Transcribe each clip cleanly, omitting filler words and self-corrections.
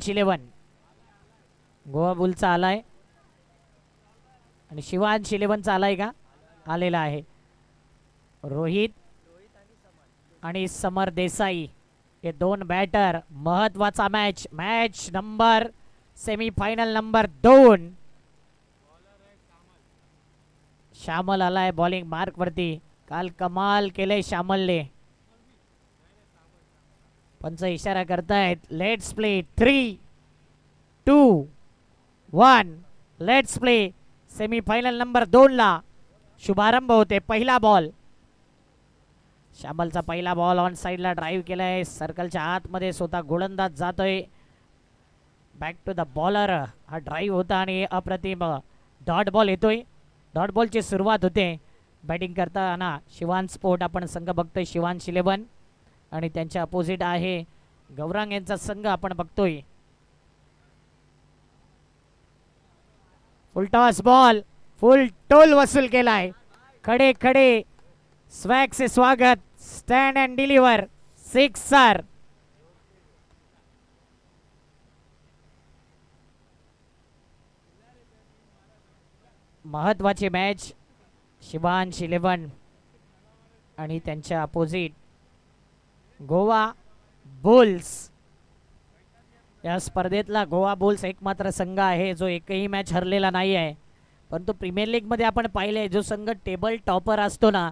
11 गोवा बुलचा आलाय आणि शिवांश 11चा आलाय का आलेला आहे. रोहित आणि समर देसाई हे दोन बॅटर. महत्वाचा match number semifinal number 2. Shyamal आलाय बॉलिंग मार्क वरती. काल कमाल केले श्यामलने. पंच इशारा करतायत. Let's play 3, 2, 1. Let's play. Semifinal number 2 ला शुभारंभ होते. पहिला बॉल. श्यामलचा पहिला बॉल ऑन साइडला ड्राईव्ह केलाय. सर्कलच्या आतमध्ये स्वतः गोलंदाज जातोय. बॅक टू द बॉलर हा ड्राईव्ह होता आणि अप्रतिम डॉट बॉल येतोय. डॉट बॉलची सुरुवात होते. बॅटिंग करताना शिवांश स्पोर्ट आपण संघ बघतोय. शिवांश 11 आणि त्यांच्या अपोजिट आहे गौरांग यांचा संघ आपण बघतोय. फुल टॉस बॉल. फुल टोल वसूल केलाय. खडे खडे स्वॅग से स्वागत. Stand and deliver. 6 महत्वाची मॅच. शिवांश 11 आणि त्यांच्या अपोजिट गोवा बुल्स. या स्पर्धेतला गोवा बुल्स एकमात्र संघ आहे जो एकही मॅच हरलेला नाही आहे. परंतु प्रीमियर लीग मध्ये आपण पाहिले जो संघ टेबल टॉपर असतो ना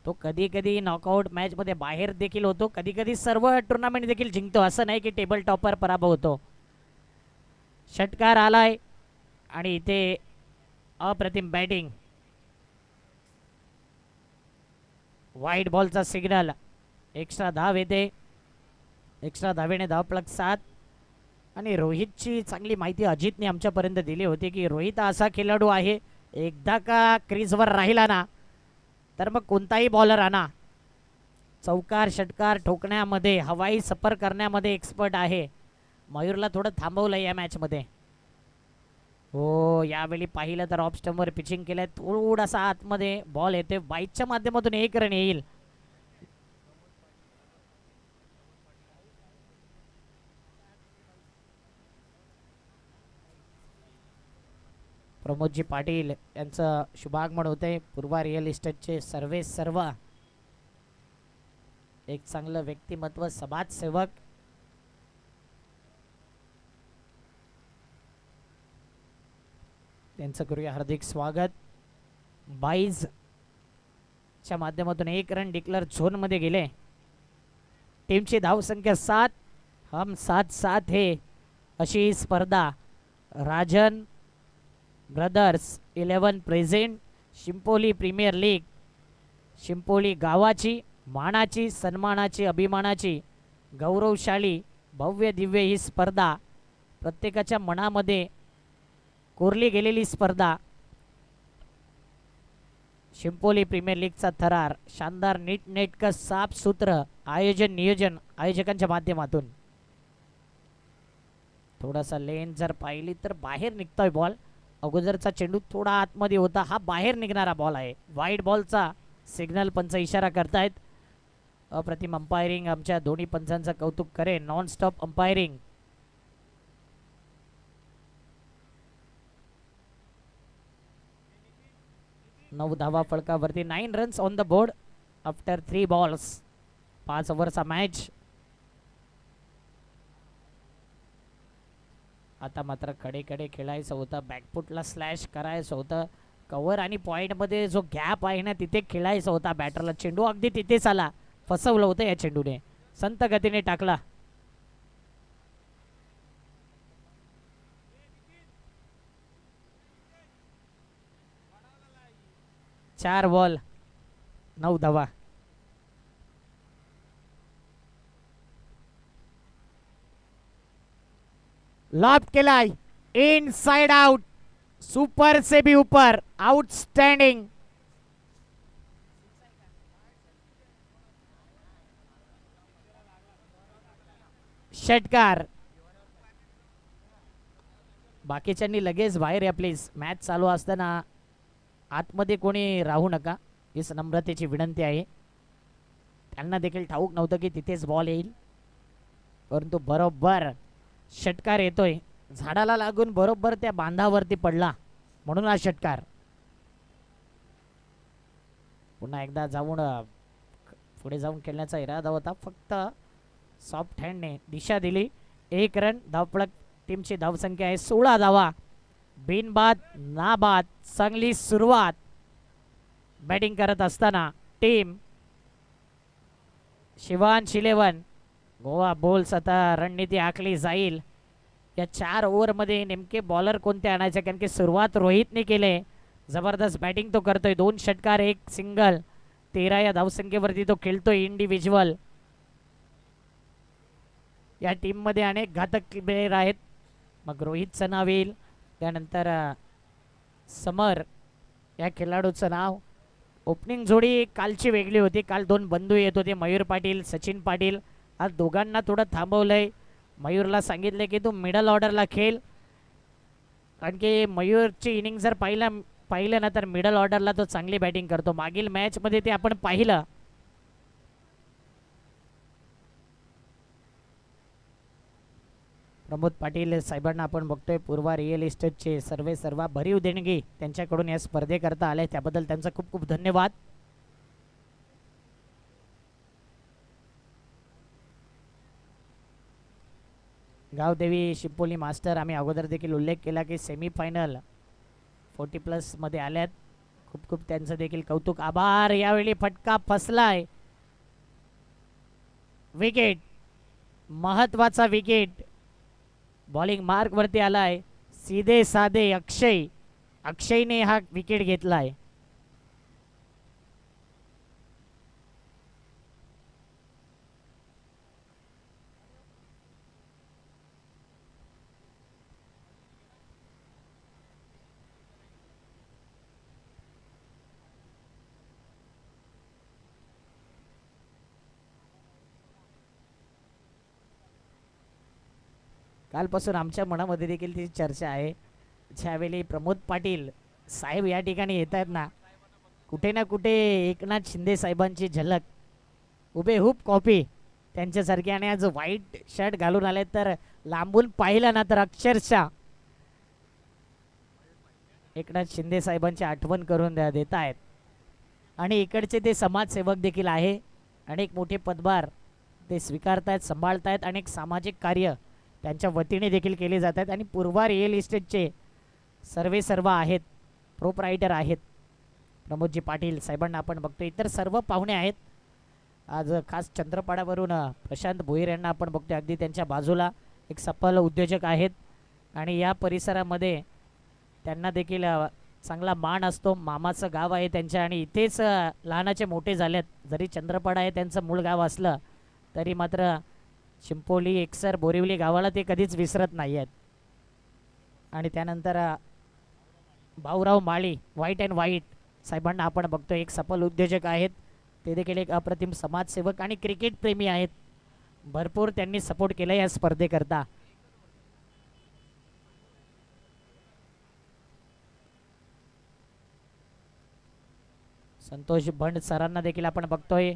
तो कधी कधी नॉकआउट मॅच मध्ये बाहेर देखील होतो. कधी कधी सर्व टुर्नामेंट देखील जिंकतो. असं नाही की टेबल टॉपर पराभव होतो. षटकार आलाय आणि इथे अप्रतिम बॅटिंग. वाईट बॉलचा सिग्नल. एक्स्ट्रा धाव येते. एक्स्ट्रा धावेने धावफलक 7. आणि रोहितची चांगली माहिती अजितने आमच्यापर्यंत दिली होती की रोहित असा खेळाडू आहे एकदा का क्रीजवर राहिला ना तर मग कोणताही बॉलर आणा. चौकार षटकार ठोकण्यामध्ये हवाई सफर करण्यामध्ये एक्सपर्ट आहे. मयूरला थोडं थांबवलं या मॅचमध्ये. हो यावेळी पाहिलं तर ऑफ स्टंपवर पिचिंग केलंय. थोडासा आतमध्ये बॉल येते. बाईकच्या माध्यमातून 1 रन येईल. प्रमोदजी पाटील यांचं शुभागमन होते. पूर्वा रिअल इस्टेटचे सर्व एक चांगलं व्यक्तिमत्व समाजसेवक. त्यांचं करूया हार्दिक स्वागत. 22 च्या माध्यमातून 1 रन डिक्लेअर झोन मध्ये गेले. टीमची धावसंख्या 7. हम 7-7 हे अशी स्पर्धा. Rajan brothers 11 present. Shimpoli premier league. Shimpoli गावाची मानाची सन्मानाची अभिमानाची गौरवशाली भव्य दिव्य ही स्पर्धा प्रत्येकाच्या मनामध्ये कोरली गेलेली स्पर्धा. शिंपोली प्रीमियर लीगचा थरार. शानदार नीटनेटकं साफ सूत्र आयोजन नियोजन आयोजकांच्या माध्यमातून. थोडासा लेन जर पाहिली तर बाहेर निघतोय बॉल. अगोदरचा चेंडू थोडा आतमध्ये होता. हा बाहेर निघणारा बॉल आहे. वाईट बॉलचा सिग्नल पंच इशारा करतायत. अप्रतिम अंपायरिंग. आमच्या दोन्ही पंचांचं कौतुक करे. Non stop umpiring. नऊ धावा फळकावरती. 9 runs on the board after 3 balls. 5 ओव्हरचा मॅच. आता मात्र कडे खेळायचं होतं. बॅकफुटला स्लॅश करायचं होतं. कव्हर आणि पॉईंटमध्ये जो गॅप आहे ना तिथे खेळायचा होता बॅटरला. चेंडू अगदी तिथेच आला. फसवलं होतं या चेंडूने. संत गतीने टाकला. चार बॉल 9 धावा. लॉफ्ट केलाय. Inside out. सुपर से भी ऊपर. आउटस्टँडिंग. षटकार. बाकीच्यांनी लगेच बाहेर या प्लीज. मॅच चालू असताना आतमध्ये कोणी राहू नका हीच नम्रतेची विनंती आहे. त्यांना देखील ठाऊक नव्हतं की तिथेच बॉल येईल. परंतु बरोबर षटकार येतोय, झाडाला लागून बरोबर त्या बांधावरती पडला, म्हणून हा षटकार. पुन्हा एकदा जाऊन पुढे जाऊन खेळण्याचा इरादा होता, फक्त सॉफ्ट हँडने दिशा दिली. 1 रन. धावफलक टीमची धावसंख्या आहे 16 धावा. बिनबाद नाबाद चांगली सुरुवात बॅटिंग करत असताना टीम शिवांश 11 गोवा बोल्स. आता रणनीती आखली जाईल या 4 ओव्हरमध्ये नेमके बॉलर कोणते आणायचे, कारण की सुरुवात रोहितने केले. जबरदस्त बॅटिंग तो करतोय, 2 षटकार 1 सिंगल. 13 या धावसंख्येवरती तो खेळतोय इंडिव्हिज्युअल. या टीममध्ये अनेक घातक प्लेयर आहेत. मग रोहितचं नाव येईल, त्यानंतर समर या खेळाडूचं नाव. ओपनिंग जोडी कालची वेगळी होती. काल 2 बंधू येत होते, मयूर पाटील सचिन पाटील. आज दोघांना थोडं थांबवलंय. मयूरला सांगितलं की तू मिडल ऑर्डरला खेळ, कारण की मयूरची इनिंग जर पाहिलं ना तर मिडल ऑर्डरला तो चांगली बॅटिंग करतो. मागील मॅचमध्ये ते आपण पाहिलं. प्रमोद पाटील साहेबांना आपण बघतोय, पूर्वा रिअल इस्टेटचे सर्व भरीव देणगी त्यांच्याकडून या स्पर्धेकरता आले, त्याबद्दल त्यांचा खूप खूप धन्यवाद. गावदेवी शिपोली मास्टर, आम्ही अगोदर देखील उल्लेख केला की सेमीफायनल 40+ मध्ये आल्यात. खूप खूप त्यांचं देखील कौतुक, आभार. यावेळी फटका फसलाय, विकेट, महत्वाचा विकेट. बॉलिंग मार्क वरती आलाय, सीधे साधे अक्षयने हा विकेट घेतलाय. कालपासून आमच्या मनामध्ये देखील ती चर्चा आहे, ज्यावेळी प्रमोद पाटील साहेब या ठिकाणी येत आहेत ना, कुठे ना कुठे एकनाथ शिंदे साहेबांची झलक हुबेहूब कॉपी त्यांच्यासारखी. आणि आज व्हाईट शर्ट घालून आले तर लांबून पाहिलं ना तर अक्षरशः एकनाथ शिंदे साहेबांची आठवण करून देत आहेत. आणि इकडचे ते समाजसेवक देखील आहे, अनेक मोठे पदभार ते स्वीकारतायत, सांभाळतायत. अनेक सामाजिक कार्य त्यांच्या वतीने देखील केले जात आहेत. आणि पूर्वा रिअल इस्टेटचे सर्व आहेत, प्रोप्रायटर आहेत प्रमोदजी पाटील साहेबांना आपण बघतो. इतर सर्व पाहुणे आहेत. आज खास चंद्रपाड्यावरून प्रशांत भोईर यांना आपण बघतो, अगदी त्यांच्या बाजूला एक सफल उद्योजक आहेत. आणि या परिसरामध्ये त्यांना देखील चांगला मान असतो. मामाचं गाव आहे त्यांच्या, आणि इथेच लहानाचे मोठे झालेत. जरी चंद्रपाडा आहे त्यांचं मूळ गाव असलं तरी मात्र चिंपोली, एकसर, बोरिवली गावाला ते कधीच विसरत नाही आहेत. आणि त्यानंतर भाऊराव माळी, व्हाईट अँड व्हाईट साहेबांना आपण बघतो, एक सफल उद्योजक आहेत. ते देखील एक अप्रतिम समाजसेवक आणि क्रिकेट प्रेमी आहेत. भरपूर त्यांनी सपोर्ट केला या स्पर्धेकरता. संतोष बंड सरांना देखील आपण बघतोय.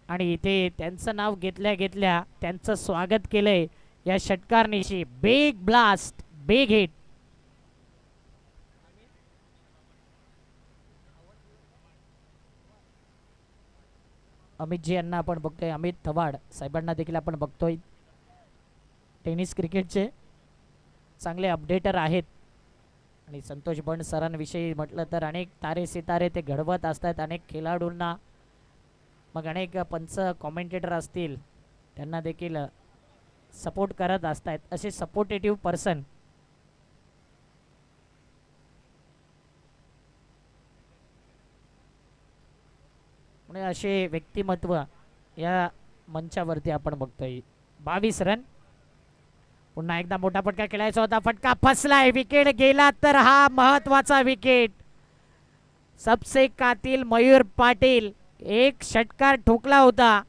आणि इथे त्यांचं नाव घेतल्या घेतल्या त्यांचं स्वागत केलंय या षटकारनिशी. Big blast, big hit. Amitji यांना आपण बघतोय, अमित थवाड साहेबांना देखील आपण बघतोय. टेनिस क्रिकेटचे चांगले अपडेटर आहेत. आणि संतोष बंड सरांविषयी म्हटलं तर अनेक तारे सितारे ते घडवत असतात, अनेक खेळाडूंना. मग अनेक पंच, कॉमेंटेटर असतील, त्यांना देखील सपोर्ट करत असतात. असे सपोर्टेटिव्ह पर्सन. म्हणजे असे व्यक्तिमत्व या मंचावरती आपण बघतोय. 22 रन. पुन्हा एकदा मोठा फटका खेळायचा होता, फटका फसलाय, विकेट गेला. तर हा महत्वाचा विकेट. सबसे कातिल मयूर पाटील एक षटकार ठोकला होता.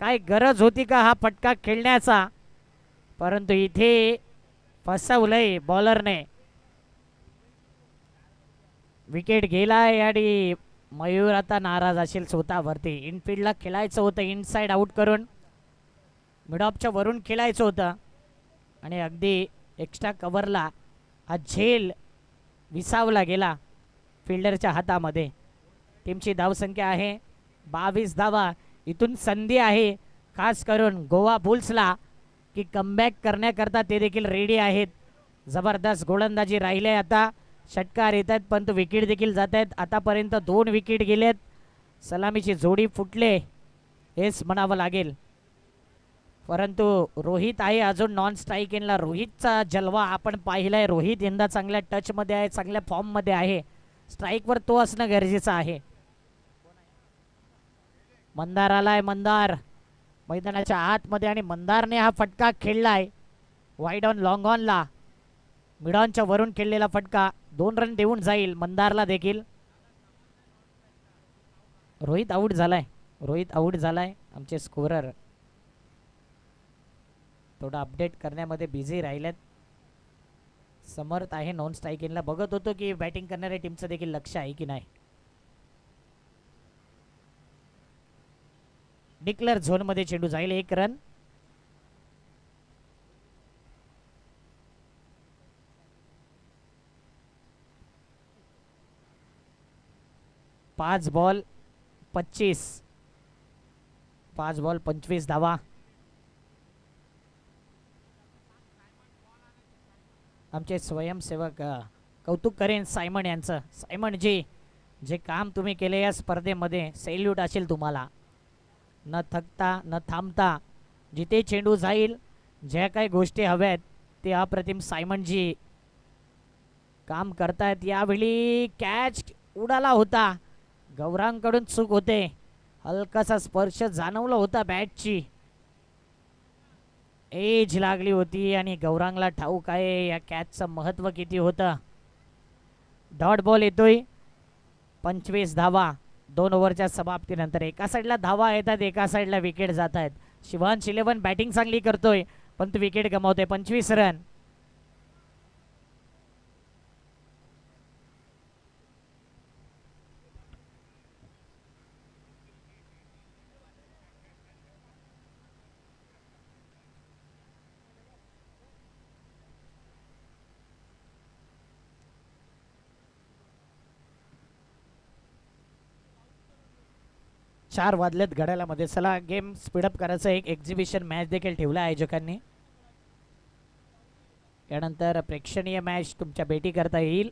काय गरज होती का हा फटका खेळण्याचा, परंतु इथे फसवलंय बॉलरने. विकेट गेलाय आणि मयूर आता नाराज असेल स्वतःवरती. इनफिल्डला खेळायचं होतं, इनसाइड आउट करून मिडऑफच्या वरून खेळायचं होतं. आणि अगदी एक्स्ट्रा कव्हरला हा झेल विसावला गेला फिल्डरच्या हातामध्ये. टीमची धावसंख्या आहे 22 धावा. इथून संधी आहे खास करून गोवा बुल्सला की कमबॅक करण्याकरता ते देखील रेडी आहेत. जबरदस्त गोलंदाजी राहिले. आता षटकार येत आहेत पण विकेट देखील जात आहेत. आतापर्यंत 2 विकेट गेलेत. सलामीची जोडी फुटले हेच म्हणावं लागेल. परंतु रोहित आहे अजून नॉन स्ट्राईक एनला. रोहितचा जलवा आपण पाहिलाय. रोहित यंदा चांगल्या टचमध्ये आहे, चांगल्या फॉर्ममध्ये आहे. स्ट्राईकवर तो असणं गरजेचं आहे. मंदार आलाय. मंदार मैदानाच्या आतमध्ये आणि मंदारने हा फटका खेळलाय वाईड ऑन लॉंग ऑनला. मिड ऑनच्या वरून खेळलेला फटका 2 रन देऊन जाईल मंदारला देखील. रोहित आऊट झालाय. रोहित आऊट झालाय. आमचे स्कोरर थोडा अपडेट करण्यामध्ये बिझी राहिलेत. समर्थ आहे नॉन स्ट्राईक इनला. बघत होतो की बॅटिंग करणाऱ्या टीमचं देखील लक्ष आहे की नाही. डिक्लेअर झोनमध्ये चेंडू जाईल. 1 रन. पाच बॉल 25 धावा. आमचे स्वयंसेवक कौतुक करेन सायमन यांचं. सायमन जी जे काम तुम्ही केले या स्पर्धेमध्ये सेल्यूट असेल तुम्हाला. न थकता न थांबता जिथे चेंडू जाईल ज्या काही गोष्टी हव्यात ते अप्रतिम सायमनजी काम करतायत. यावेळी कॅच उडाला होता. गौरांगकडून चूक होते. हलकासा स्पर्श जाणवला होता बॅटची. एज लागली होती आणि गौरांगला ठाऊक आहे या कॅचचं महत्त्व किती होतं. डॉट बॉल येतोय. 25 धावा 2 ओव्हरच्या समाप्तीनंतर. एका साईडला धावा येतात, एका साईडला विकेट जात आहेत. शिवांश 11 बॅटिंग चांगली करतोय पण तो विकेट गमावतोय. 25 रन. चार वाजलेत घड्याळामध्ये. चला गेम स्पीडअप करायचं. एक एक्झिबिशन मॅच देखील ठेवला आयोजकांनी. यानंतर प्रेक्षणीय मॅच तुमच्या भेटी करता येईल.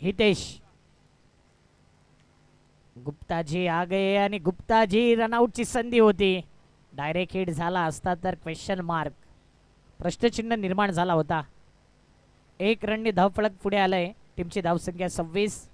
हितेश गुप्ताजी आ गए आणि गुप्ताजी रनआउटची संधी होती. डायरेक्ट हिट झाला असता तर क्वेश्चन मार्क प्रश्नचिन्ह निर्माण झाला होता. 1 रननी धावफलक पुढे आलाय. टीमची धावसंख्या 26.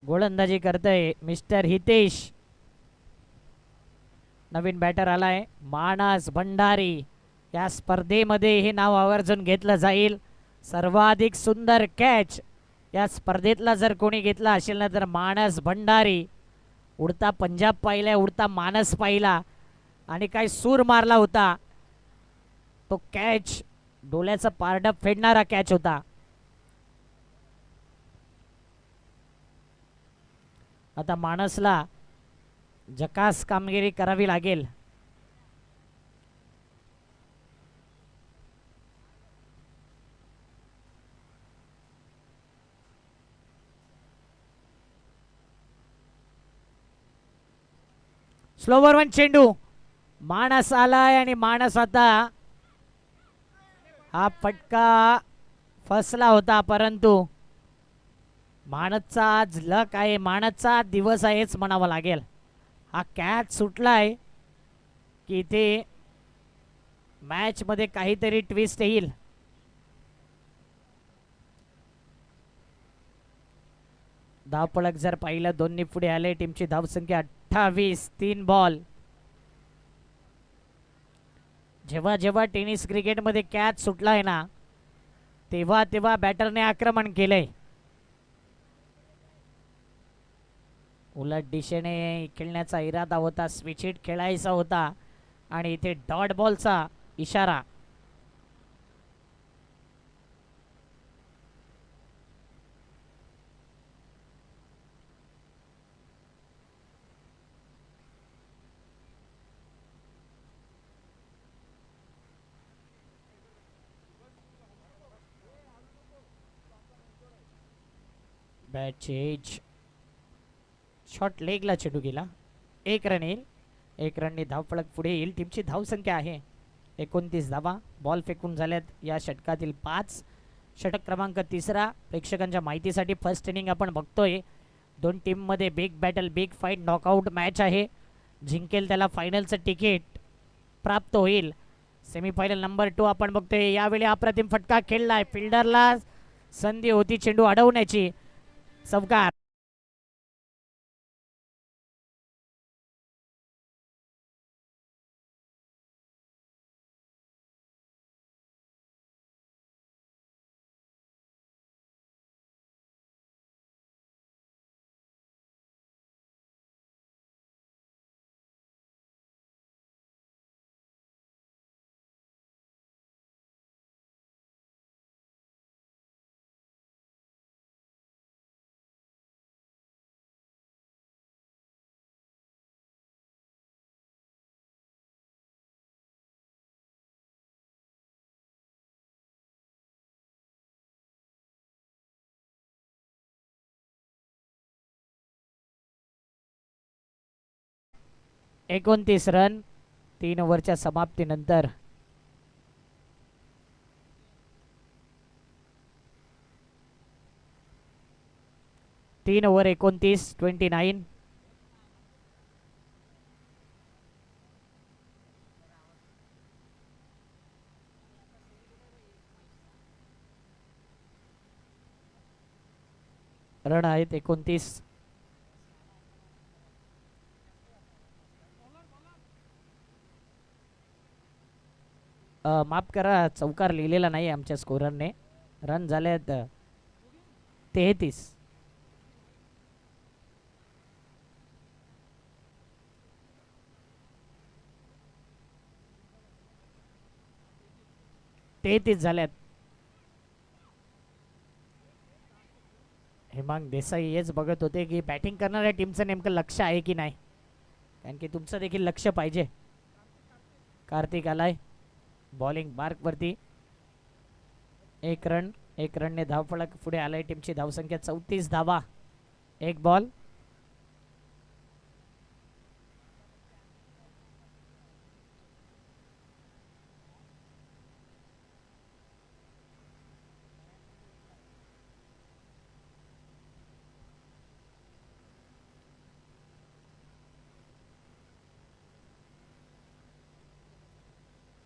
गोलंदाजी करतोय मिस्टर हितेश. नवीन बॅटर आलाय मानस भंडारी. या स्पर्धेमध्ये हे नाव आवर्जून घेतलं जाईल. सर्वाधिक सुंदर कॅच या स्पर्धेतला जर कोणी घेतला असेल ना तर मानस भंडारी. उडता पंजाब पाहिलाय, उडता मानस पाहिला आणि काय सूर मारला होता. तो कॅच डोल्याचं पारडं फेडणारा कॅच होता. आता मानसला जकास कामगिरी करावी लागेल. स्लोवर वन चेंडू मानस आलाय आणि मानस आता हा फटका फसला होता, परंतु मानसचा आज लक आहे, मानसचा दिवस आहेच म्हणावा लागेल. हा कॅच सुटलाय की इथे मॅच मध्ये काहीतरी ट्विस्ट येईल. धावपळक जर पाहिलं, दोन्ही पुढे आले. टीमची धावसंख्या 28, 3 बॉल. जेव्हा जेव्हा टेनिस क्रिकेटमध्ये कॅच सुटलाय ना, तेव्हा तेव्हा बॅटरने आक्रमण केलंय. उलट दिशेने खेळण्याचा इरादा होता, स्विच हिट खेळायचा होता आणि इथे डॉट बॉलचा इशारा. Bat change. शॉट लेगला चेंडू गेला. 1 रन येईल. 1 रनने धावफलक पुढे येईल. टीमची धावसंख्या आहे 29 धावा. बॉल फेकून झाल्यात या षटकातील 5. षटक क्रमांक 3. प्रेक्षकांच्या माहितीसाठी फर्स्ट इनिंग आपण बघतोय. दोन टीममध्ये big battle, big fight, knockout match आहे. जिंकेल त्याला फायनलचं तिकीट प्राप्त होईल. सेमीफायनल नंबर 2 आपण बघतोय. यावेळी अप्रतिम फटका खेळलाय. फिल्डरला संधी होती चेंडू अडवण्याची. चौकार. एकोणतीस रन 3 ओव्हरच्या समाप्तीनंतर. तीन ओव्हर 29, 29. रन आहेत 29. माफ करा, चौकार लिहिलेला नाही आमच्या स्कोररने. रन झालेत 33. 33 झाल्यात. हेमांग देसाई हेच बघत होते की बॅटिंग करणाऱ्या टीमचं नेमकं लक्ष आहे की नाही, कारण की तुमचं देखील लक्ष पाहिजे. कार्तिक आलाय बॉलिंग मार्कवरती. 1 रन. 1 रनने धावफलक पुढे आलाय. टीमची धावसंख्या 34 धावा. 1 बॉल.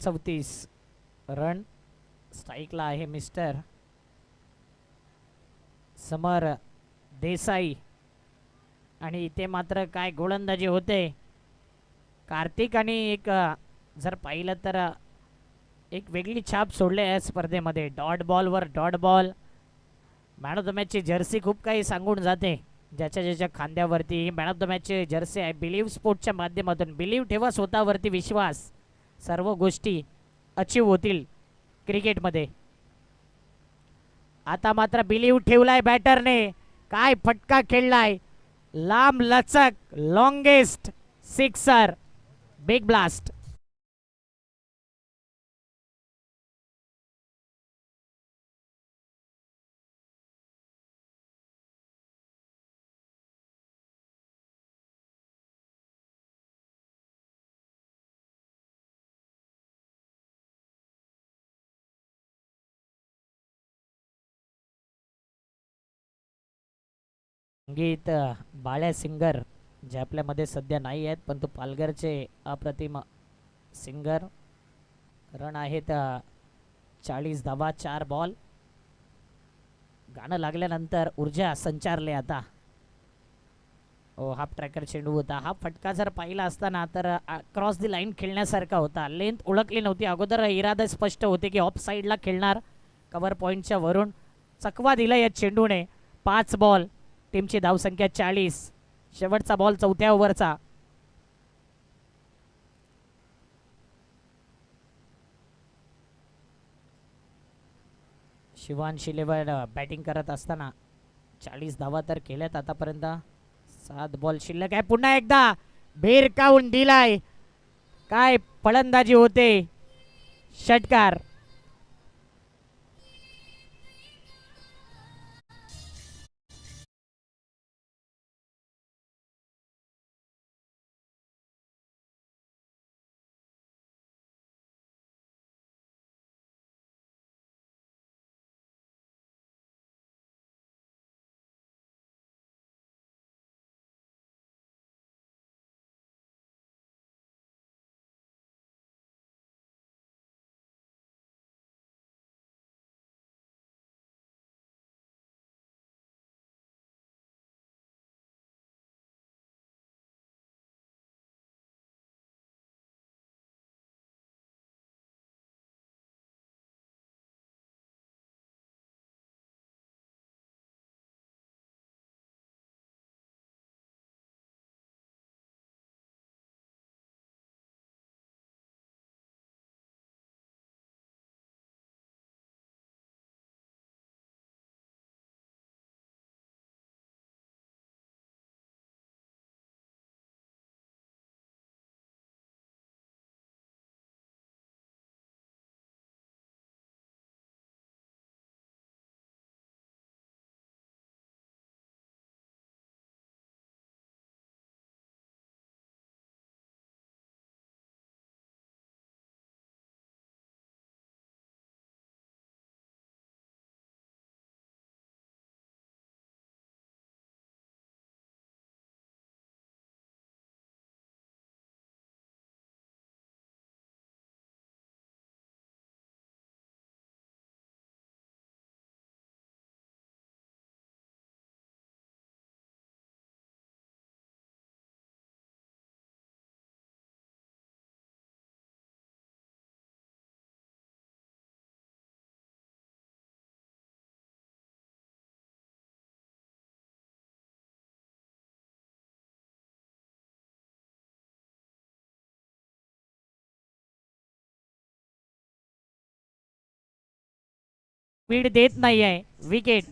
चौतीस रन. स्ट्राईकला आहे मिस्टर समर देसाई. आणि इथे मात्र काय गोलंदाजी होते कार्तिक. आणि एक जर पाहिलं तर एक वेगळी छाप सोडली या स्पर्धेमध्ये. डॉट बॉलवर dot ball. Man of the मॅचची जर्सी खूप काही सांगून जाते. ज्याच्या ज्याच्या खांद्यावरती मॅन ऑफ द मॅचची जर्सी आहे. बिलीव्ह स्पोर्टच्या माध्यमातून बिलीव्ह ठेवा स्वतःवरती विश्वास. सर्व गोष्टी अचीव होतील क्रिकेटमध्ये. आता मात्र बिलीव्ह ठेवलाय बॅटरने. काय फटका खेळलाय. लांब लचक लॉंगेस्ट सिक्सर. Big blast. संगीत बाळ्या सिंगर जे आपल्यामध्ये सध्या नाही आहेत, पण तो पालघरचे अप्रतिम सिंगर. रन आहेत 40 धावा 4 बॉल. गाणं लागल्यानंतर ऊर्जा संचारले आता. हाफ ट्रॅकर चेंडू होता. हा फटका जर पाहिला असताना तर क्रॉस दी लाईन खेळण्यासारखा होता. लेंथ ओळखली नव्हती अगोदर. इरादा स्पष्ट होते की ऑफ साईडला खेळणार. कव्हर पॉईंटच्या वरून चकवा दिला या चेंडूने. 5 बॉल, टीमची धावसंख्या 40. शेवटचा बॉल 4थ्या ओव्हरचा. शिवांश लेवर बॅटिंग करत असताना 40 धावा तर केल्यात आतापर्यंत. 7 बॉल शिल्लक आहे. पुन्हा एकदा भिरकावून दिलाय. काय फलंदाजी होते. षटकार. स्पीड देत नाही आहे. विकेट.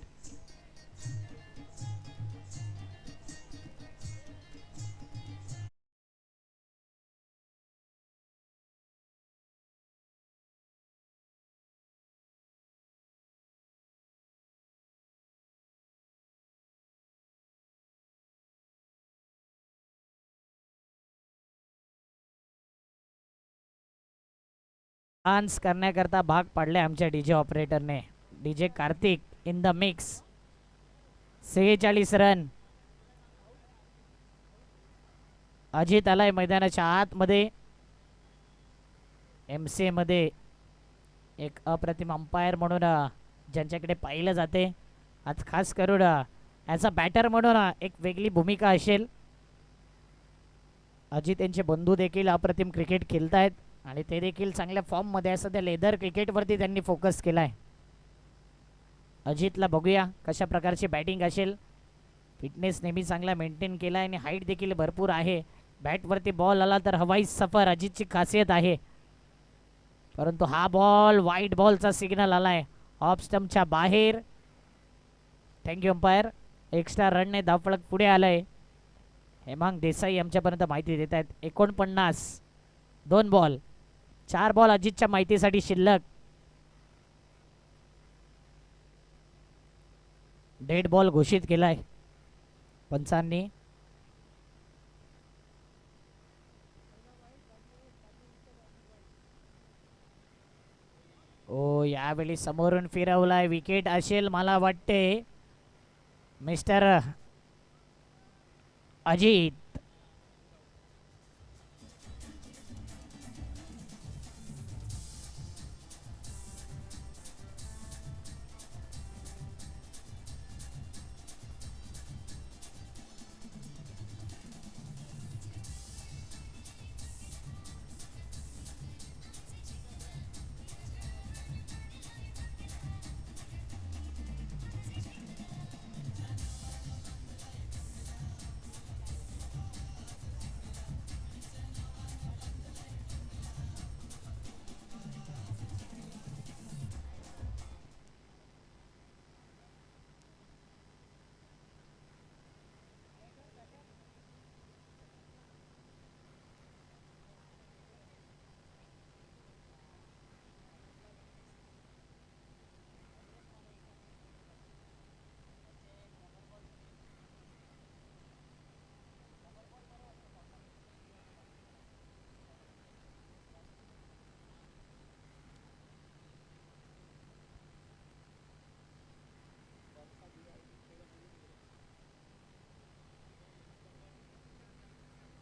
डान्स करण्याकरता भाग पाडले आमच्या डीजे ऑपरेटरने. DJ Kartik in the mix. 46 run. Ajit आलाय मैदानाच्या आतमध्ये. MC मध्ये एक अप्रतिम अंपायर म्हणून ज्यांच्याकडे पाहिलं जाते. आज खास करून ॲज अ बॅटर म्हणून एक वेगळी भूमिका असेल. अजित यांचे बंधू देखील अप्रतिम क्रिकेट खेळत आहेत आणि ते देखील चांगल्या फॉर्ममध्ये आहे. सध्या लेदर क्रिकेटवरती त्यांनी फोकस केला आहे. अजितला बघूया कशा प्रकारची बॅटिंग असेल. फिटनेस नेहमी चांगला मेंटेन केला आहे आणि हाईट देखील भरपूर आहे. बॅटवरती बॉल आला तर हवाई सफर अजितची खासियत आहे. परंतु हा बॉल वाईट बॉलचा सिग्नल आलाय ऑफ स्टंपच्या बाहेर. Thank you umpire. एक्स्ट्रा रनने धावफलक पुढे आलाय. हेमांग देसाई आमच्यापर्यंत माहिती देत आहेत. 49. 2 बॉल 4 बॉल अजितच्या माहितीसाठी शिल्लक. डेड बॉल घोषित केलाय पंचांनी. यावेळी समोरून फिरवलाय. विकेट असेल मला वाटते. मिस्टर अजित.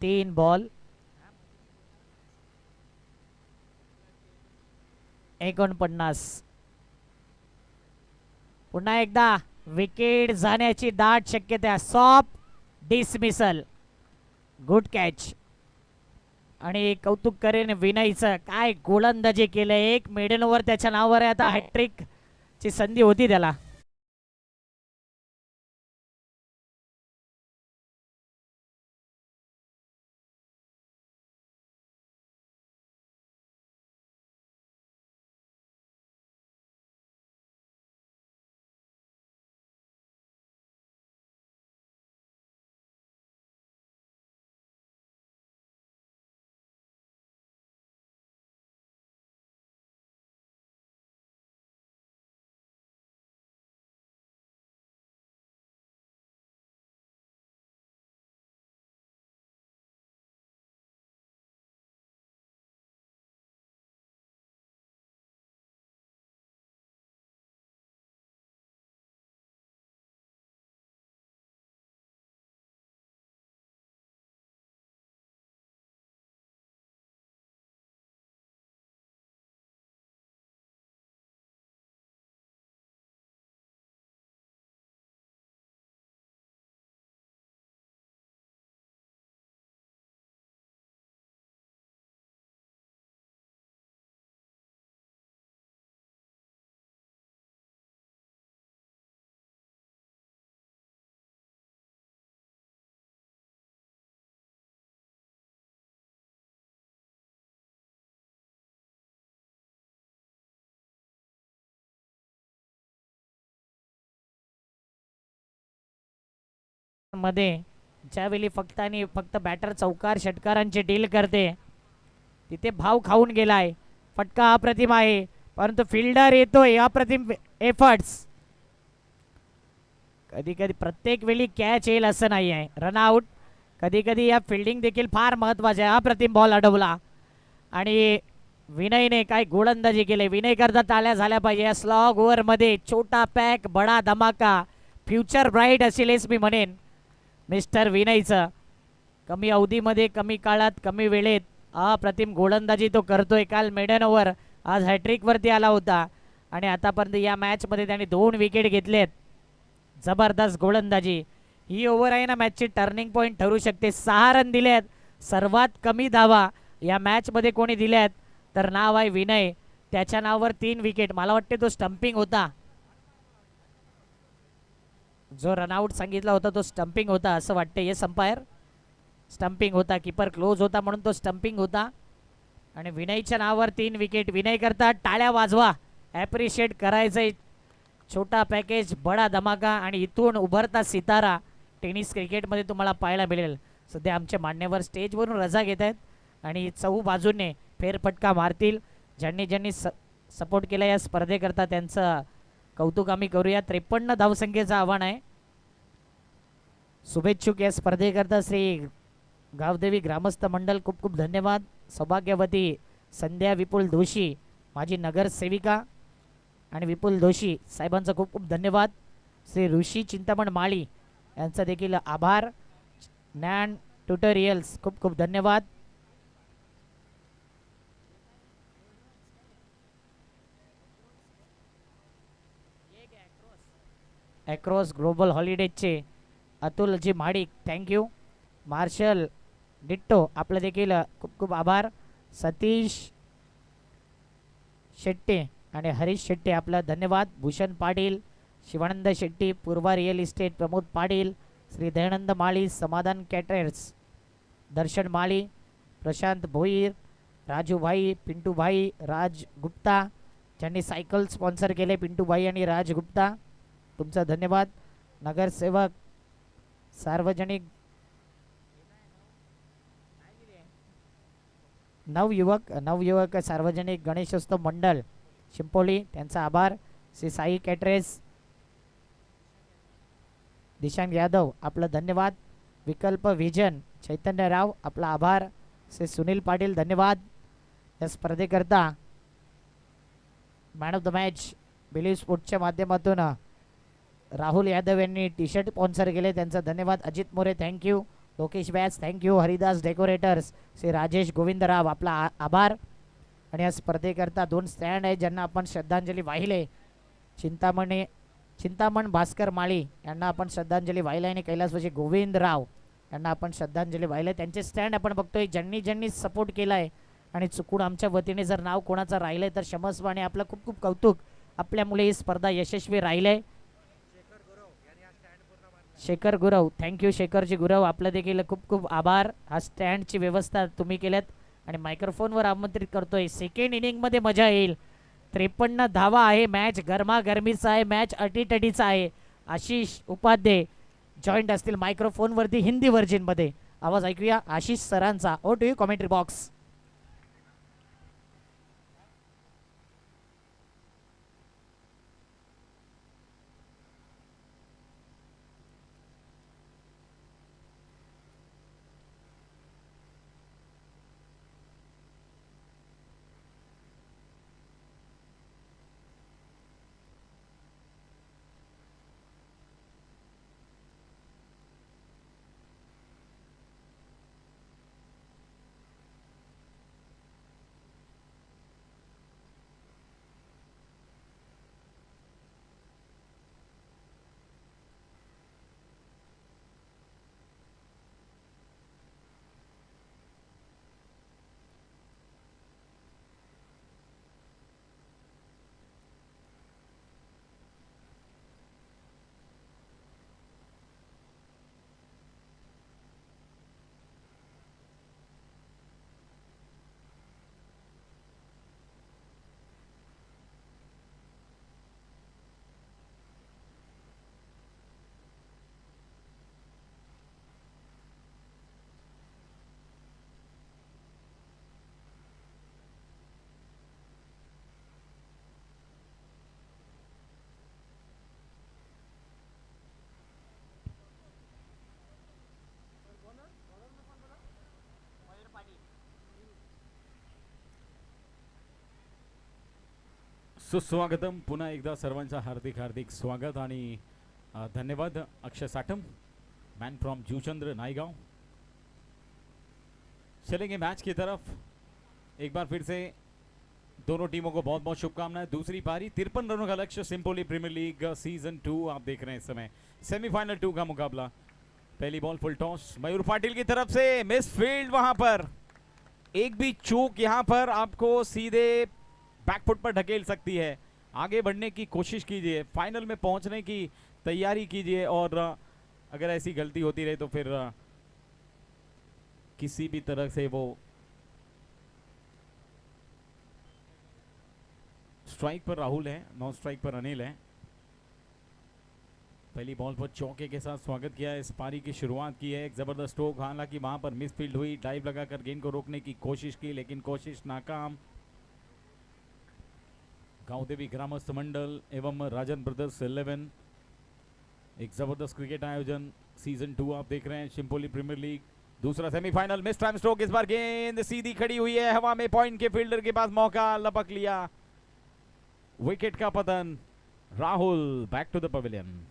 तीन बॉल 49. पुन्हा एकदा विकेट जाण्याची दाट शक्यता. Soft dismissal. Good catch. आणि कौतुक करेन विनयचं. काय गोलंदाजी केलं. एक मेडन ओव्हर त्याच्या नावावर आहे. आता हॅट्रिक ची संधी होती त्याला. मध्ये ज्यावेळी फक्त आणि फक्त बॅटर चौकार षटकारांची डील करते तिथे भाव खाऊन गेलाय. फटका अप्रतिम आहे परंतु फिल्डर येतोय. अप्रतिम एफर्ट्स. कधी कधी प्रत्येक वेळी कॅच येईल असं नाही आहे. रनआउट. कधी कधी या फिल्डिंग देखील फार महत्वाचे आहे. अप्रतिम बॉल अडवला आणि विनयने काय गोलंदाजी केली. विनय करता टाळ्या झाल्या पाहिजे. या स्लॉग ओव्हर मध्ये छोटा पॅक बडा धमाका. फ्युचर ब्राईट असेलच मी म्हणेन मिस्टर विनयचं. कमी अवधीमध्ये कमी काळात कमी वेळेत अप्रतिम गोलंदाजी तो करतोय. काल मेडन ओव्हर आज हॅट्रिक वरती आला होता आणि आतापर्यंत या मॅच मध्ये त्याने 2 विकेट घेतलेत. जबरदस्त गोलंदाजी. ही ओव्हर आहे ना मॅचची टर्निंग पॉइंट ठरू शकते. 6 रन दिलेत. सर्वात कमी धावा या मॅच मध्ये कोणी दिल्यात तर नाव आहे विनय. त्याच्या नावावर 3 विकेट. मला वाटते तो स्टंपिंग होता. जो रनआउट सांगितला होता तो स्टंपिंग होता असं वाटते. Yes umpire. स्टंपिंग होता. कीपर क्लोज होता म्हणून तो स्टंपिंग होता. आणि विनयच्या नावावर 3 विकेट. विनय करता टाळ्या वाजवा. ॲप्रिशिएट करायचंय. छोटा पॅकेज बडा धमाका आणि इथून उभरता सितारा टेनिस क्रिकेटमध्ये तुम्हाला पाहायला मिळेल. सध्या आमचे मान्यवर स्टेजवरून रजा घेत आहेत आणि चहू बाजूने फेरफटका मारतील. ज्यांनी ज्यांनी सपोर्ट केला या स्पर्धेकरता त्यांचं कौतुक आम्ही करूया. 53 धावसंख्येचं आव्हान आहे. शुभेच्छुक या स्पर्धेकरता श्री गावदेवी ग्रामस्थ मंडळ खूप खूप धन्यवाद. सौभाग्यवती संध्या विपुल दोशी माझी नगरसेविका आणि विपुल दोशी साहेबांचा खूप खूप धन्यवाद. श्री ऋषी चिंतामण माळी यांचा देखील आभार. नॅन ट्युटोरियल्स खूप खूप धन्यवाद. ॲक्रॉस ग्लोबल हॉलिडेजचे अतुलजी महाडिक थँक्यू. मार्शल डिट्टो आपलं देखील खूप खूप आभार. सतीश शेट्टे आणि हरीश शेट्टे आपला धन्यवाद. भूषण पाटील, शिवानंद शेट्टी, पूर्वा रिअल इस्टेट, प्रमोद पाटील, श्री दयानंद माळी, समाधान कॅटरर्स, दर्शन माळी, प्रशांत भोईर, राजूभाई, पिंटूभाई, राज गुप्ता ज्यांनी सायकल स्पॉन्सर केले, पिंटूभाई आणि राज गुप्ता तुमचा धन्यवाद. नगरसेवक सार्वजनिक नवयुवक सार्वजनिक गणेशोत्सव मंडळ शिंपोली त्यांचा आभार. श्री साई कॅटरेस, दिशांग यादव आपलं धन्यवाद. विकल्प व्हिजन चैतन्यराव आपला आभार. श्री सुनील पाटील धन्यवाद. या स्पर्धेकरता man of the match believe स्पोर्ट्सच्या माध्यमातून राहुल यादव यांनी टी शर्ट स्पॉन्सर केले, त्यांचा धन्यवाद. अजित मोरे थँक्यू. लोकेश व्यास थँक्यू. हरिदास डेकोरेटर्स, श्री राजेश गोविंदराव आपला आभार. आणि या स्पर्धेकरता 2 स्टँड आहेत ज्यांना आपण श्रद्धांजली वाहिले. चिंतामण भास्कर माळी यांना आपण श्रद्धांजली वाहिले आणि कैलासवासी गोविंदराव यांना आपण श्रद्धांजली वाहिले. त्यांचे स्टँड आपण बघतोय. ज्यांनी सपोर्ट केला आहे आणि चुकून आमच्या वतीने जर नाव कोणाचं राहिलं तर क्षमस्व आणि आपलं खूप खूप कौतुक. आपल्यामुळे ही स्पर्धा यशस्वी राहिले. शेखर गुरव थँक्यू. शेखरजी गुरव आपलं देखील खूप खूप आभार. हा स्टँडची व्यवस्था तुम्ही केल्यात आणि मायक्रोफोनवर आमंत्रित करतोय. सेकंड इनिंगमध्ये मजा येईल. 53 धावा आहे. मॅच गरमागरमीचा आहे. मॅच अटीतटीचा आहे. आशिष उपाध्याय जॉईंट असतील मायक्रोफोनवरती हिंदी व्हर्जनमध्ये. आवाज ऐकूया आशिष सरांचा. Over to you commentary box. सुस्वागतम. पुन्हा एकदा सर्वांचा हार्दिक हार्दिक स्वागत आणि धन्यवाद. Akshay Satham, man from Juchandra Naigaon. चलेंगे मैच की तरफ. एक बार फिर से दोनों टीमों को बहुत बहुत शुभकामनाएं. दूसरी पारी 53 रनों का लक्ष्य. सिंपोली प्रीमियर लीग सीजन 2 आप देख रहे हैं इस समय. सेमीफाइनल 2 का मुकाबला. पहली बॉल फुल टॉस मयूर पाटिल की तरफ से. Miss field. वहां पर एक भी चूक यहां पर आपको सीधे बैकफुट पर ढकेल सकती है. आगे बढ़ने की कोशिश कीजिए, फाइनल में पहुंचने की तैयारी कीजिए और अगर ऐसी गलती होती रहे तो फिर किसी भी तरह से वो स्ट्राइक पर राहुल है, नॉन स्ट्राइक पर अनिल है. पहली बॉल पर चौके के साथ स्वागत किया है. इस पारी की शुरुआत की है. एक जबरदस्त स्ट्रोक, हालांकि वहां पर मिसफील्ड हुई. डाइव लगाकर गेंद को रोकने की कोशिश की लेकिन कोशिश नाकाम. गांवदेवी ग्रामस्थ मंडल एवं राजन ब्रदर्स 11 एक जबरदस्त क्रिकेट आयोजन सीजन 2 आप देख रहे हैं. शिंपोली प्रीमियर लीग दूसरा सेमीफाइनल. Mistime stroke. इस बार गेंद सीधी खड़ी हुई है हवा में. पॉइंट के फील्डर के पास मौका, लपक लिया. विकेट का पतन. Rahul back to the pavilion.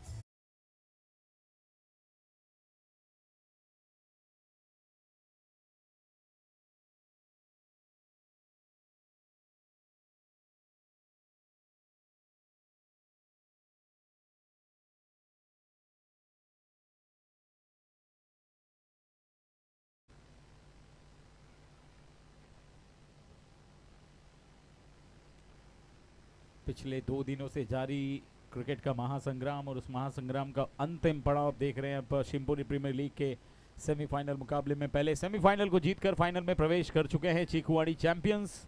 पिछले 2 दिनों से जारी क्रिकेट का महासंग्राम और उस महासंग्राम का अंतिम पड़ाव देख रहे हैं अब शिवपुरी प्रीमियर लीग के सेमीफाइनल मुकाबले में। पहले सेमीफाइनल को जीतकर फाइनल में प्रवेश कर चुके हैं चीकुवाड़ी चैंपियंस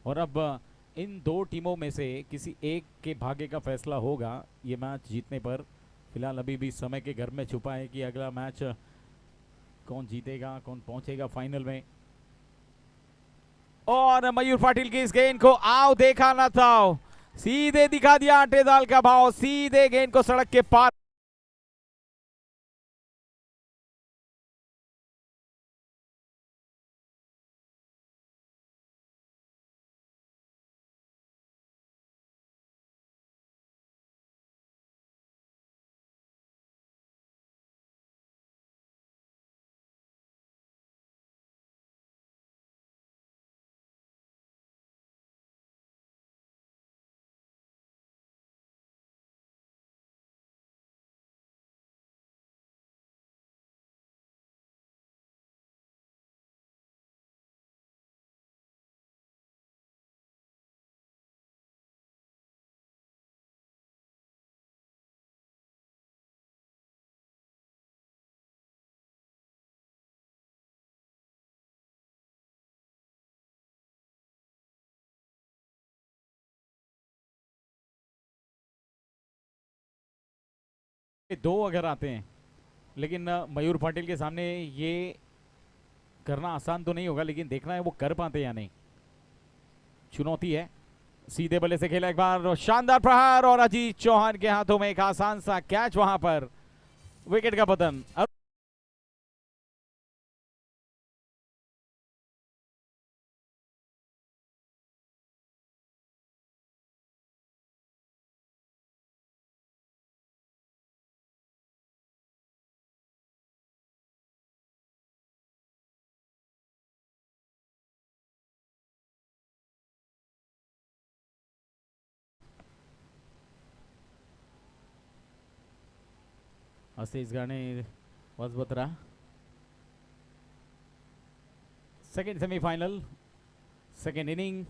और अब इन दो टीमों में से किसी एक के भाग्य का फैसला होगा ये मैच जीतने पर। फिलहाल अभी भी समय के घर में छुपा है कि अगला मैच कौन जीतेगा, कौन पहुंचेगा फाइनल में। और मयूर पाटिल की इस गेंद को आओ देखा ना था, सीधे दिखा दिया आटे दाल का भाव, सीधे गेंद को सड़क के पार। दो अगर आते हैं, लेकिन मयूर पाटिल के सामने ये करना आसान तो नहीं होगा, लेकिन देखना है वो कर पाते या नहीं। चुनौती है। सीधे बल्ले से खेला एक बार, शानदार प्रहार और अजीत चौहान के हाथों में एक आसान सा कैच, वहां पर विकेट का पतन। असीस गाने वजबतरा। सेकेंड सेमीफाइनल, सेकेंड इनिंग,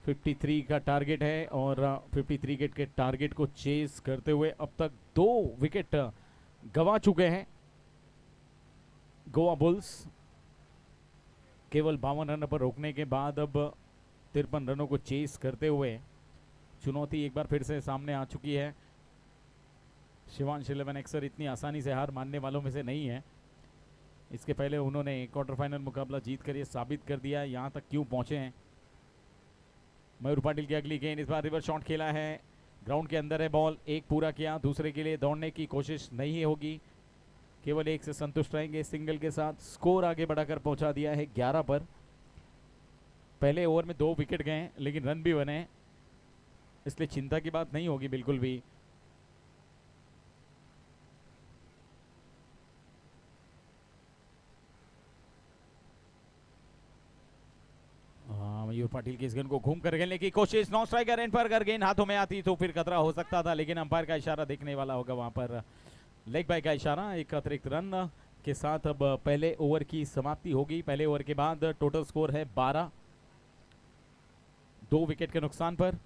53 का टारगेट है और 53 विकेट के टारगेट को चेस करते हुए अब तक 2 विकेट गंवा चुके हैं गोवा बुल्स। केवल 52 रन पर रोकने के बाद अब 53 रनों को चेस करते हुए चुनौती एक बार फिर से सामने आ चुकी है। शिवांश 11 अक्सर इतनी आसानी से हार मानने वालों में से नहीं है। इसके पहले उन्होंने क्वार्टर फाइनल मुकाबला जीत कर ये साबित कर दिया यहाँ तक क्यों पहुंचे हैं। मयूर पाटिल की अगली गेंद, इस बार रिवर्स शॉट खेला है, ग्राउंड के अंदर है बॉल, एक पूरा किया, दूसरे के लिए दौड़ने की कोशिश नहीं होगी, केवल एक से संतुष्ट रहेंगे। सिंगल के साथ स्कोर आगे बढ़ाकर पहुंचा दिया है 11 पर। पहले ओवर में 2 विकेट गए लेकिन रन भी बने, इसलिए चिंता की बात नहीं होगी बिल्कुल भी। मयूर पाटिल की इस गेंद को घूम कर खेलने की कोशिश, नॉन स्ट्राइकर एंड पर अगर गेंद हाथों में आती तो फिर खतरा हो सकता था, लेकिन अंपायर का इशारा देखने वाला होगा वहां पर, लेग बाय का इशारा। एक अतिरिक्त रन के साथ अब पहले ओवर की समाप्ति होगी। पहले ओवर के बाद टोटल स्कोर है 12, 2 विकेट के नुकसान पर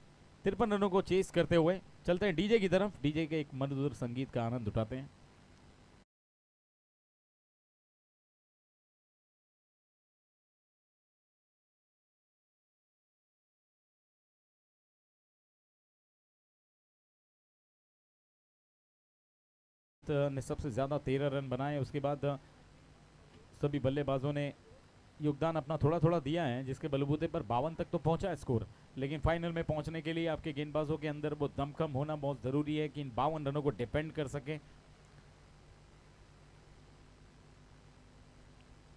53 रनों को चेस करते हुए चलते हैं डीजे की तरफ। डीजे के एक मधुर संगीत का आनंद उठाते हैं। ने सबसे ज्यादा 13 रन बनाए, उसके बाद सभी बल्लेबाजों ने योगदान अपना थोड़ा थोड़ा दिया है, जिसके बलबूते पर 52 तक तो पहुंचा है स्कोर। लेकिन फाइनल में पहुंचने के लिए आपके गेंदबाजों के अंदर वो दमखम होना बहुत जरूरी है कि इन 52 रनों को डिपेंड कर सके।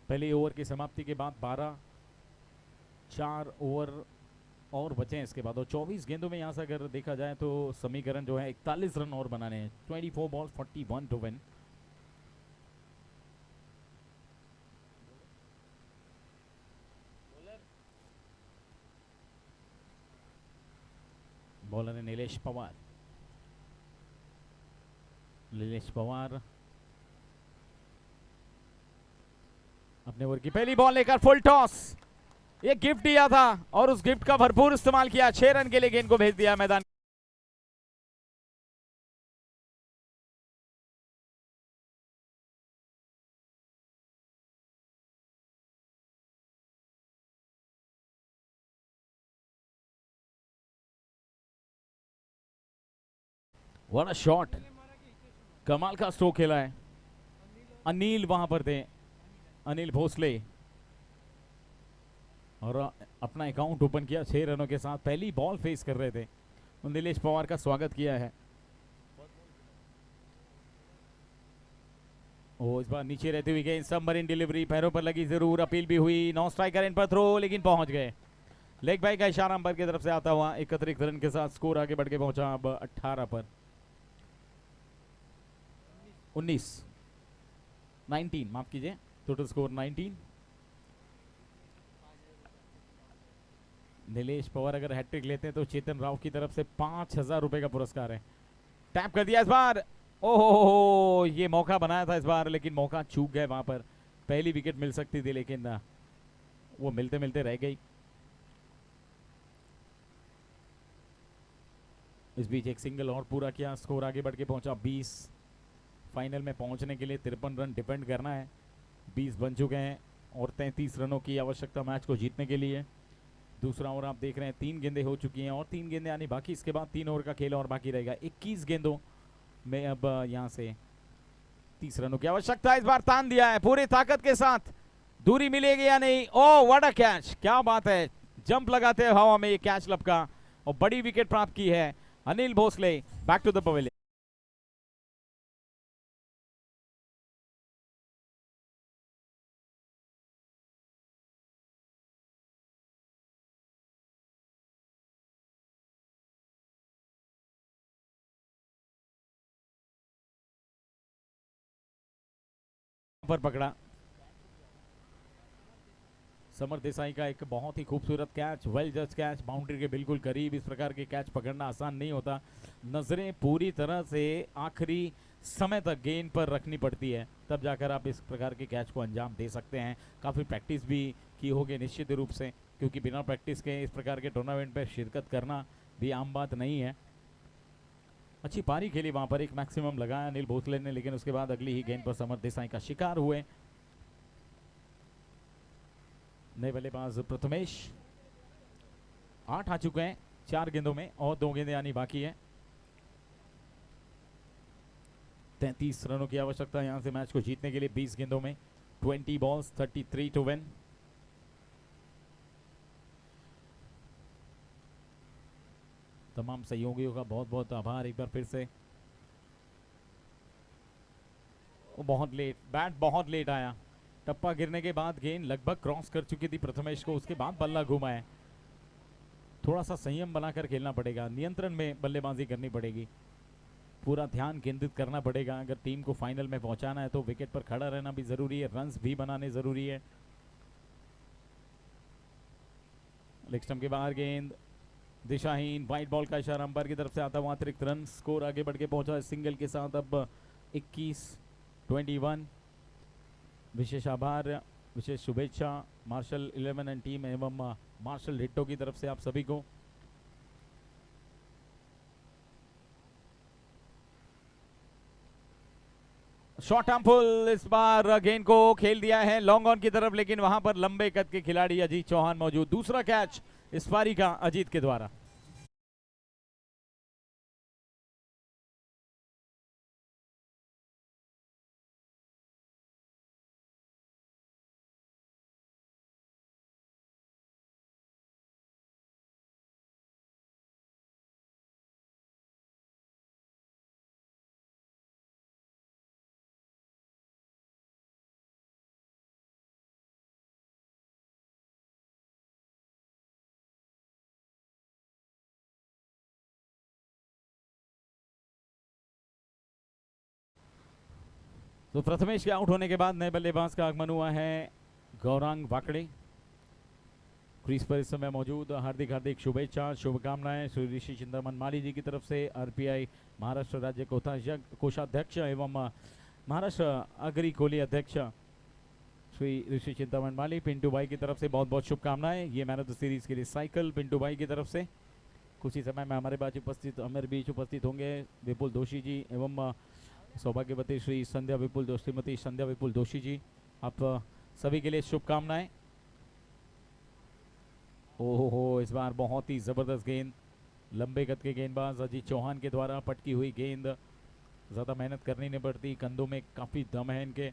पहले ओवर की समाप्ति के बाद 12, 4 ओवर और बचे हैं इसके बाद, और 24 गेंदों में यहाँ से अगर देखा जाए तो समीकरण जो है 41 रन और बनाने हैं। 24 बॉल 41 टू विन। बॉलर है नीलेश पवार। नीलेश पवार अपने ओवर की पहली बॉल लेकर फुल टॉस, ये गिफ्ट दिया था और उस गिफ्ट का भरपूर इस्तेमाल किया, 6 रन के लिए गेंद को भेज दिया मैदान। व्हाट अ शॉट, कमाल का स्ट्रोक खेला है। अनिल वहां पर थे, अनिल भोसले, और अपना अकाउंट ओपन किया 6 रनों के साथ। पहली बॉल फेस कर रहे थे, नीलेश पवार का स्वागत किया है। ओ इस बार नीचे रहती हुई गेंद, सबमरीन डिलीवरी, पैरों पर लगी जरूर, अपील भी हुई, नॉन स्ट्राइकर इन पर थ्रो, लेकिन पहुंच गए। लेग बाई का इशारा अंपायर की तरफ से आता हुआ 31 रन के साथ स्कोर आगे बढ़ के पहुंचा अब 18 पर 19 माफ कीजिए, टोटल स्कोर 19। नीलेश पवार अगर हैट्रिक लेते हैं तो चेतन राव की तरफ से 5000 रुपए का पुरस्कार है। टैप कर दिया इस बार, ओहो ये मौका बनाया था इस बार, लेकिन मौका चूक गए वहां पर। पहली विकेट मिल सकती थी लेकिन वो मिलते मिलते रह गई। इस बीच एक सिंगल और पूरा किया, स्कोर आगे बढ़ के पहुंचा 20। फाइनल में पहुंचने के लिए 53 रन डिपेंड करना है, 20 बन चुके हैं और 33 रनों की आवश्यकता मैच को जीतने के लिए। दूसरा ओवर आप देख रहे हैं, 3 गेंदें हो चुकी हैं और 3 गेंदें आनी बाकी, इसके बाद 3 ओवर का खेल और बाकी रहेगा। 21 गेंदों में अब यहां से 30 रनों की आवश्यकता। इस बार तान दिया है पूरी ताकत के साथ, दूरी मिलेगी या नहीं। ओ व्हाट अ कैच, क्या बात है, जंप लगाते हैं हवा में ये कैच लपका और बड़ी विकेट प्राप्त की है Anil Bhosale. Back to the pavilion. पर पकड़ा समर देसाई का एक बहुत ही खूबसूरत कैच, वेल जज कैच, बाउंड्री के बिल्कुल करीब। इस प्रकार के कैच पकड़ना आसान नहीं होता, नजरें पूरी तरह से आखिरी समय तक गेंद पर रखनी पड़ती है, तब जाकर आप इस प्रकार के कैच को अंजाम दे सकते हैं। काफ़ी प्रैक्टिस भी की होगी निश्चित रूप से, क्योंकि बिना प्रैक्टिस के इस प्रकार के टूर्नामेंट पर शिरकत करना भी आम बात नहीं है। अच्छी पारी खेली वहां पर, एक मैक्सिमम लगाया अनिल भोसले ने, लेकिन उसके बाद अगली ही गेंद पर समर देसाई का शिकार हुए। नए बल्लेबाज प्रथमेश, 8 आ चुके हैं 4 गेंदों में और 2 गेंदें आनी बाकी है। 33 रनों की आवश्यकता यहां से मैच को जीतने के लिए। 20 गेंदों में 20 बॉल्स, 33 टू विन। तमाम सहयोगियों का बहुत बहुत आभार एक बार फिर से। बहुत लेट बैट, बहुत लेट आया, टप्पा गिरने के बाद गेंद लगभग क्रॉस कर चुकी थी प्रथमेश को, उसके बाद बल्ला घुमा है। थोड़ा सा संयम बनाकर खेलना पड़ेगा, नियंत्रण में बल्लेबाजी करनी पड़ेगी, पूरा ध्यान केंद्रित करना पड़ेगा। अगर टीम को फाइनल में पहुंचाना है तो विकेट पर खड़ा रहना भी जरूरी है, रन्स भी बनाने जरूरी है। लेग स्टंप के बाहर गेंद दिशाहीन, वाइट बॉल का इशारा अंपायर की तरफ से आता हुआ अतिरिक्त रन। स्कोर आगे बढ़ के पहुंचा सिंगल के साथ अब 21-21। विशेष आभार, विशेष शुभेच्छा मार्शल 11 एंड टीम एवं मार्शल हिट्टो की तरफ से आप सभी को। शॉर्ट आर्म फुल, इस बार गेंद को खेल दिया है लॉन्ग ऑन की तरफ, लेकिन वहां पर लंबे कद के खिलाड़ी अजीत चौहान मौजूद। दूसरा कैच इस पारी का अजीत के द्वारा। तो प्रथमेश के आउट होने के बाद नए बल्लेबाज का आगमन हुआ है गौरांग वाकड़े, क्रीज पर इस समय मौजूद। हार्दिक हार्दिक शुभेच्छा, शुभकामनाएं श्री ऋषि चिंतामन माली जी की तरफ से, आरपीआई महाराष्ट्र राज्य कोषाध्यक्ष एवं महाराष्ट्र अग्री कोली अध्यक्ष श्री ऋषि चिंतामण माली। पिंटू भाई की तरफ से बहुत बहुत शुभकामनाएं। ये मैन ऑफ द सीरीज के लिए साइकिल पिंटू भाई की तरफ से। कुछ ही समय में हमारे बीच उपस्थित होंगे विपुल दोषी जी एवं सौभाग्यवती श्री संध्या विपुल श्रीमती संध्या विपुल दोषी जी। आप सभी के लिए शुभकामनाएं। ओहो हो, इस बार बहुत ही जबरदस्त गेंद, लंबे कद के गेंदबाज अजीत चौहान के द्वारा पटकी हुई गेंद। ज्यादा मेहनत करनी नहीं पड़ती, कंधों में काफी दम है इनके।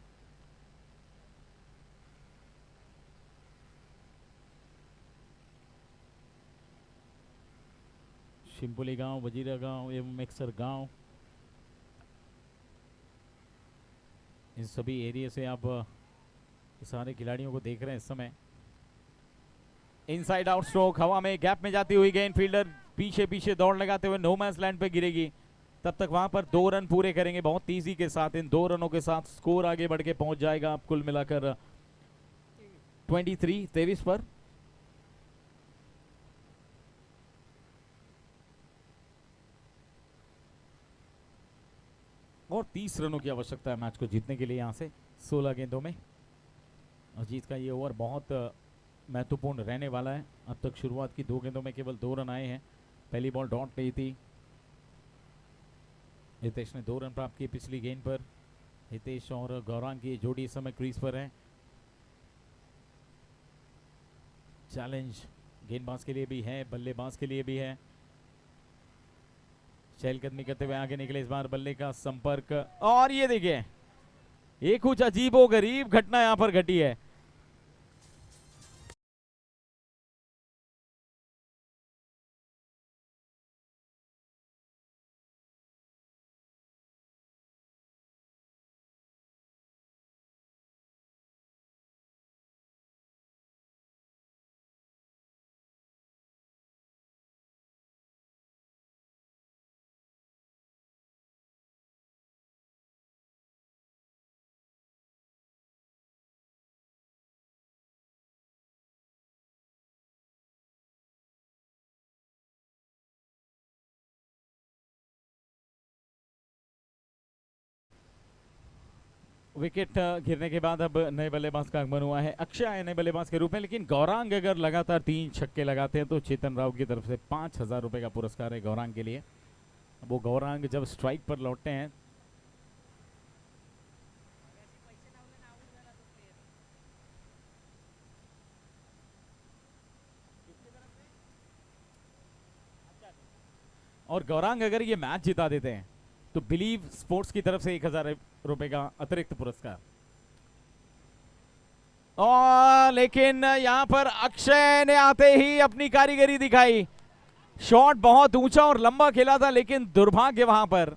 शिंपुली गांव, वजीरा गांव एवं मिक्सर गांव, इन सभी एरिया से आप सारे खिलाड़ियों को देख रहे हैं इस समय। इनसाइड आउट स्ट्रोक, हवा में गैप में जाती हुई गेंद, फील्डर पीछे पीछे दौड़ लगाते हुए नो मैच लैंड पे गिरेगी। तब तक वहां पर 2 रन पूरे करेंगे बहुत तेजी के साथ। इन 2 रनों के साथ स्कोर आगे बढ़ के पहुंच जाएगा आप कुल मिलाकर 23 पर। और 30 रनों की आवश्यकता है मैच को जीतने के लिए। यहां से 16 गेंदों में अजीत का ये ओवर बहुत महत्वपूर्ण रहने वाला है। अब तक शुरुआत की 2 गेंदों में केवल 2 रन आए हैं। पहली बॉल डॉट ली थी, हितेश ने 2 रन प्राप्त किए पिछली गेंद पर। हितेश और गौरांग की जोड़ी इस समय क्रीज पर है। चैलेंज गेंदबाज के लिए भी है, बल्लेबाज के लिए भी है। चहलकदमी करते हुए आगे निकले, इस बार बल्ले का संपर्क, और ये देखिए एक कुछ अजीबो गरीब घटना यहां पर घटी है। विकेट गिरने के बाद अब नए बल्लेबाज का आगमन हुआ है। अक्षय आए नए बल्लेबाज के रूप में, लेकिन गौरांग अगर लगातार 3 छक्के लगाते हैं तो चेतन राव की तरफ से 5,000 रुपए का पुरस्कार है गौरांग के लिए। वो गौरांग जब स्ट्राइक पर लौटते हैं और गौरांग अगर ये मैच जिता देते हैं तो बिलीव स्पोर्ट्स की तरफ से 1,000 रुपए का अतिरिक्त पुरस्कार। और लेकिन यहां पर अक्षय ने आते ही अपनी कारीगरी दिखाई। शॉट बहुत ऊंचा और लंबा खेला था, लेकिन दुर्भाग्य वहां पर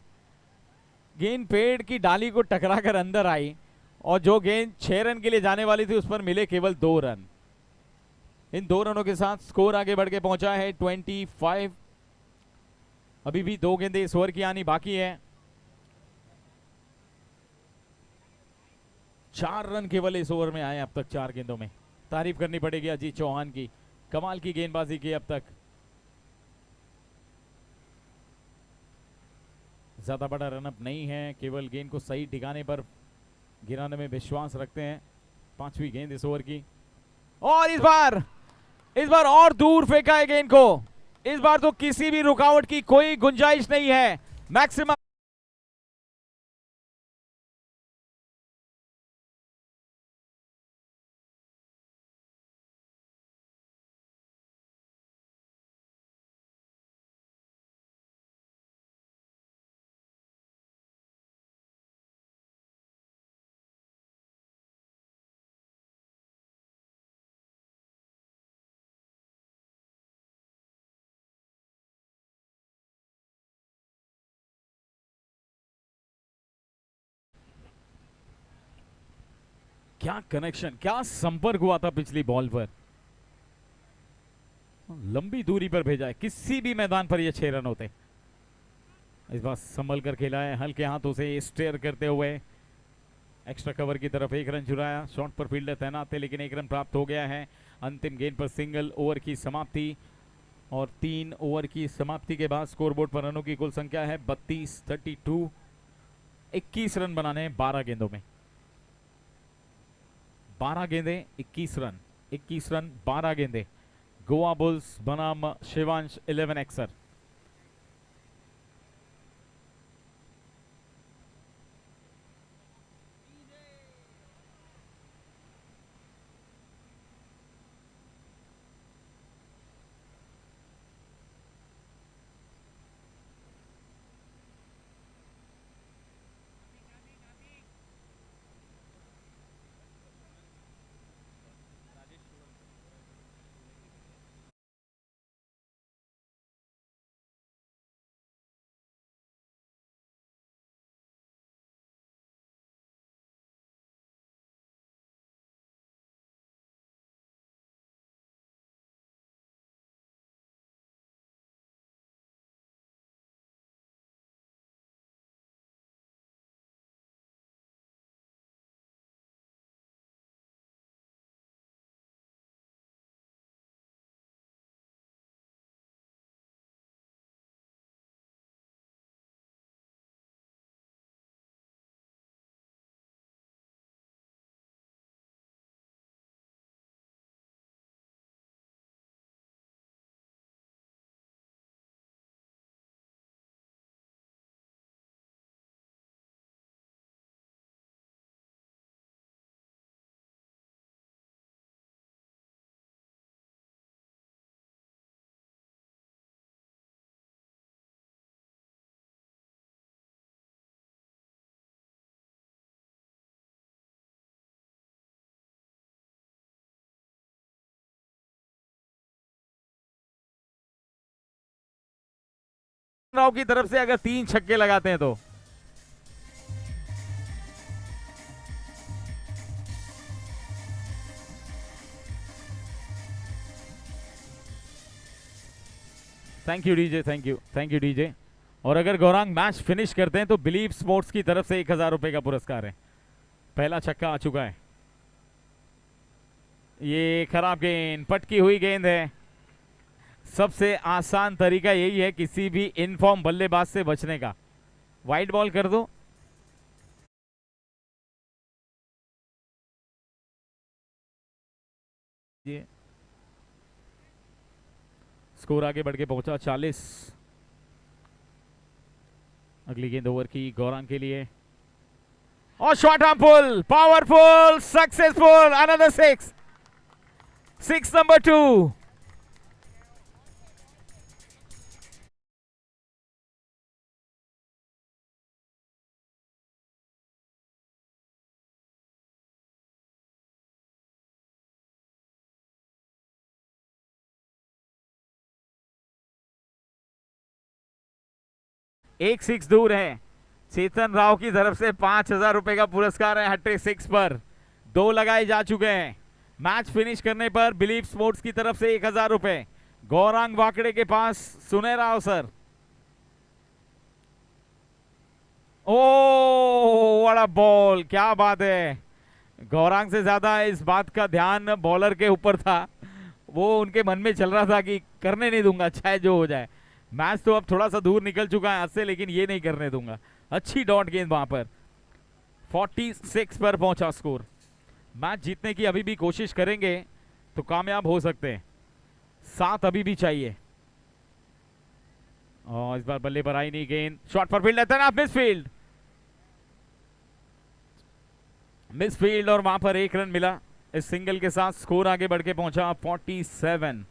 गेंद पेड़ की डाली को टकराकर अंदर आई और जो गेंद 6 रन के लिए जाने वाली थी उस पर मिले केवल 2 रन। इन 2 रनों के साथ स्कोर आगे बढ़ के पहुंचा है 25। अभी भी 2 गेंदें इस ओवर की आनी बाकी है। 4 रन केवल इस ओवर में आए अब तक 4 गेंदों में। तारीफ करनी पड़ेगी अजीत चौहान की, कमाल की गेंदबाजी की अब तक। ज्यादा बड़ा रनअप नहीं है, केवल गेंद को सही ठिकाने पर गिराने में विश्वास रखते हैं। 5वीं गेंद इस ओवर की, और इस बार और दूर फेंका है गेंद को। इस बार तो किसी भी रुकावट की कोई गुंजाइश नहीं है। मैक्सिमम क्या कनेक्शन, क्या संपर्क हुआ था पिछली बॉल पर। लंबी दूरी पर भेजा है, किसी भी मैदान पर ये 6 रन होते। इस बार संभल कर खेला है, हल्के हाथों से स्टेयर करते हुए एक्स्ट्रा कवर की तरफ 1 रन चुराया। शॉट पर फील्डर तैनात थे, लेकिन 1 रन प्राप्त हो गया है। अंतिम गेंद पर सिंगल, ओवर की समाप्ति, और 3 ओवर की समाप्ति के बाद स्कोरबोर्ड पर रनों की कुल संख्या है 32। 21 रन बनाने 12 गेंदों में। 12 गेंदे 21 रन, 21 रन 12 गेंदे। गोवा बुल्स बनाम शिवांश 11 एक्सर। राव की तरफ से अगर 3 छक्के लगाते हैं तो thank you DJ, thank you DJ. और अगर गौरांग मैच फिनिश करते हैं तो बिलीव स्पोर्ट्स की तरफ से 1000 रुपए का पुरस्कार है। पहला छक्का आ चुका है। ये खराब गेंद, पटकी हुई गेंद है। सबसे आसान तरीका यही है किसी भी इनफॉर्म बल्लेबाज से बचने का, वाइड बॉल कर दो। स्कोर आगे बढ़ के पहुंचा 40। अगली गेंद ओवर की गौरांग के लिए और short arm pull, powerful, successful, another 6, 6 number 2। एक 6 दूर है। चेतन राव की तरफ से 5000 रुपए का पुरस्कार है हैट्रिक 6 पर। 2 लगाए जा चुके हैं। मैच फिनिश करने पर बिलीव स्पोर्ट्स की तरफ से 1000 रुपए गौरांग वाकड़े के पास सुनहरा अवसर। ओ बड़ा बॉल, क्या बात है। गौरांग से ज्यादा इस बात का ध्यान बॉलर के ऊपर था। वो उनके मन में चल रहा था कि करने नहीं दूंगा, चाहे जो हो जाए। मैच तो अब थोड़ा सा दूर निकल चुका है हाथ से, लेकिन ये नहीं करने दूंगा। अच्छी डॉट गेंद वहां पर। 46 पर पहुंचा स्कोर। मैच जीतने की अभी भी कोशिश करेंगे तो कामयाब हो सकते हैं। 7 अभी भी चाहिए। और इस बार बल्ले पर आई नहीं गेंद। शॉट पर फील्ड लेता है ना, मिसफील्ड, मिसफील्ड और वहां पर 1 रन मिला। इस सिंगल के साथ स्कोर आगे बढ़ के पहुंचा 47।